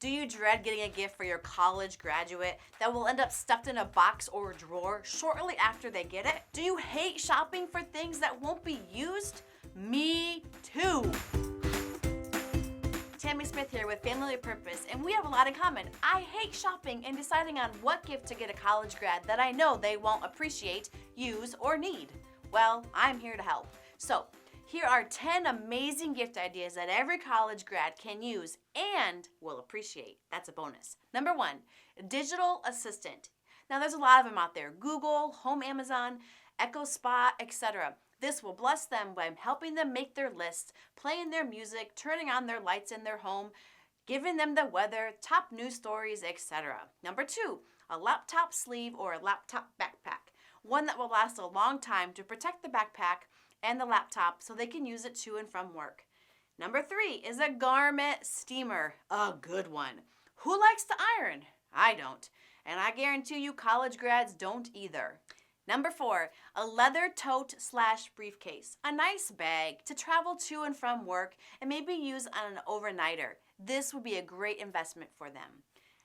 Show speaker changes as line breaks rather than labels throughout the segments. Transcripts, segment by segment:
Do you dread getting a gift for your college graduate that will end up stuffed in a box or a drawer shortly after they get it? Do you hate shopping for things that won't be used? Me too. Tammy Smith here with Family with Purpose, and we have a lot in common. I hate shopping and deciding on what gift to get a college grad that I know they won't appreciate, use, or need. Well, I'm here to help. So, here are 10 amazing gift ideas that every college grad can use and will appreciate. That's a bonus. Number 1, digital assistant. Now there's a lot of them out there. Google, Home Amazon, Echo Spot, etc. This will bless them by helping them make their lists, playing their music, turning on their lights in their home, giving them the weather, top news stories, etc. Number 2, a laptop sleeve or a laptop backpack. One that will last a long time to protect the backpack and the laptop so they can use it to and from work. Number 3 is a garment steamer, a good one. Who likes to iron? I don't, and I guarantee you college grads don't either. Number 4, a leather tote / briefcase, a nice bag to travel to and from work and maybe use on an overnighter. This would be a great investment for them.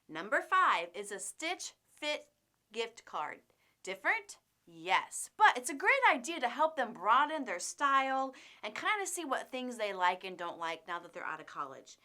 Number 5 is a Stitch Fit gift card. Different? Yes, but it's a great idea to help them broaden their style and kind of see what things they like and don't like now that they're out of college.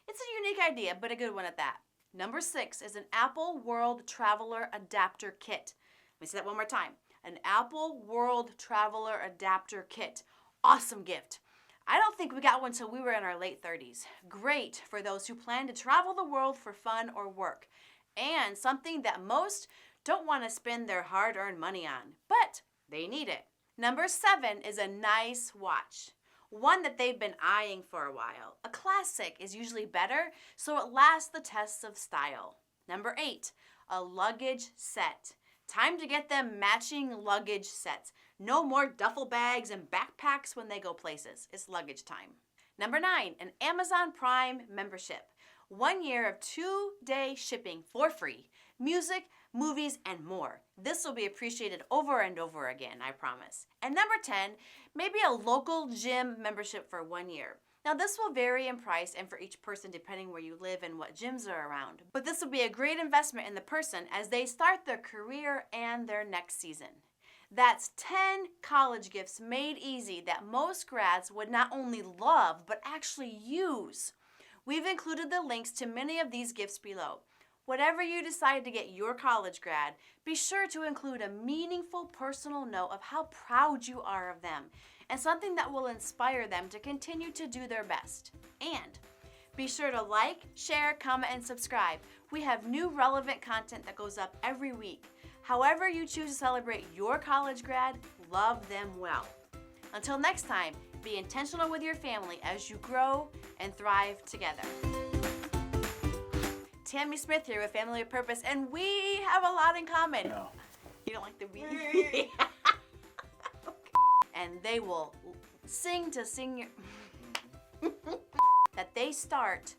It's a unique idea, but a good one at that. Number 6 is an Apple World Traveler Adapter Kit. Let me say that one more time. An Apple World Traveler Adapter Kit. Awesome gift. I don't think we got one until we were in our late 30s. Great for those who plan to travel the world for fun or work. And something that most don't want to spend their hard-earned money on, but they need it. Number 7 is a nice watch. One that they've been eyeing for a while. A classic is usually better, so it lasts the tests of style. Number 8, a luggage set. Time to get them matching luggage sets. No more duffel bags and backpacks when they go places. It's luggage time. Number 9, an Amazon Prime membership. 1 year of 2-day shipping for free. Music, movies, and more. This will be appreciated over and over again, I promise. And number 10, maybe a local gym membership for 1 year. Now this will vary in price and for each person depending where you live and what gyms are around. But this will be a great investment in the person as they start their career and their next season. That's 10 college gifts made easy that most grads would not only love but actually use. We've included the links to many of these gifts below. Whatever you decide to get your college grad, be sure to include a meaningful personal note of how proud you are of them and something that will inspire them to continue to do their best. And be sure to like, share, comment, and subscribe. We have new relevant content that goes up every week. However you choose to celebrate your college grad, love them well. Until next time, be intentional with your family as you grow and thrive together. Tammy Smith here with Family with Purpose, and we have a lot in common.
No.
You don't like the we? Okay. And they will sing to sing your... that they start